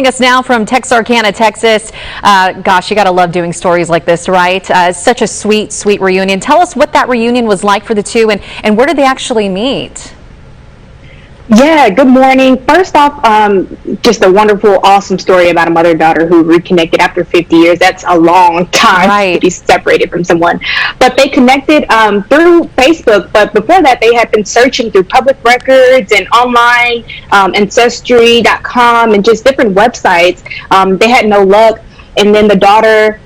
Us now from Texarkana, Texas. Gosh, you got to love doing stories like this, right? Such a sweet, sweet reunion. Tell us what that reunion was like for the two, and where did they actually meet? Yeah, good morning. First off, just a wonderful, awesome story about a mother-daughter who reconnected after 50 years. That's a long time to be separated from someone. But they connected through Facebook. But before that, they had been searching through public records and online, Ancestry.com, and just different websites. They had no luck. And then the daughter,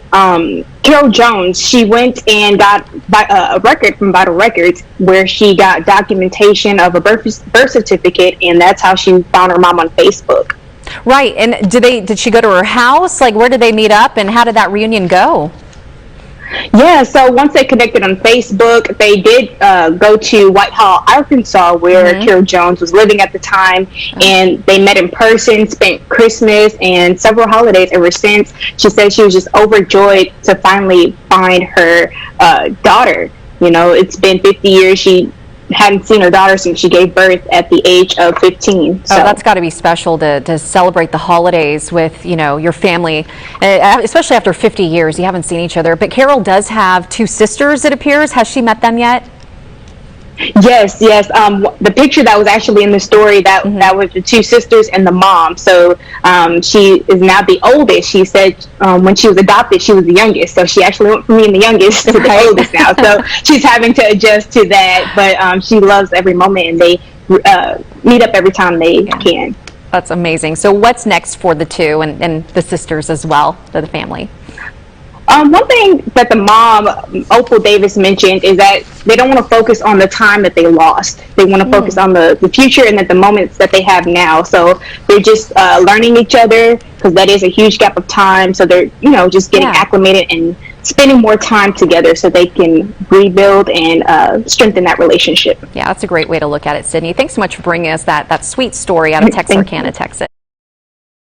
Carol Jones, she went and got a record from Vital Records where she got documentation of a birth certificate, and that's how she found her mom on Facebook. Right. And did she go to her house? Like, where did they meet up, and how did that reunion go? Yeah, so once they connected on Facebook, they did go to Whitehall, Arkansas, where Carol Jones was living at the time, and they met in person, spent Christmas and several holidays ever since. She said she was just overjoyed to finally find her daughter. You know, it's been 50 years. She hadn't seen her daughter since she gave birth at the age of 15. So. Oh, that's got to be special to celebrate the holidays with, you know, your family, especially after 50 years. You haven't seen each other. But Carol does have two sisters, it appears. Has she met them yet? Yes. The picture that was actually in the story, that was the two sisters and the mom. So she is now the oldest. She said when she was adopted, she was the youngest. So she actually went from being the youngest to the oldest now. So she's having to adjust to that. But she loves every moment, and they meet up every time they can. That's amazing. So what's next for the two and the sisters as well, for the family? One thing that the mom, Opal Davis, mentioned is that they don't want to focus on the time that they lost. They want to focus on the future and the moments that they have now. So they're just learning each other, because that is a huge gap of time. So they're, just getting acclimated and spending more time together so they can rebuild and strengthen that relationship. Yeah, that's a great way to look at it, Sydney. Thanks so much for bringing us that sweet story out of Texarkana, Texas.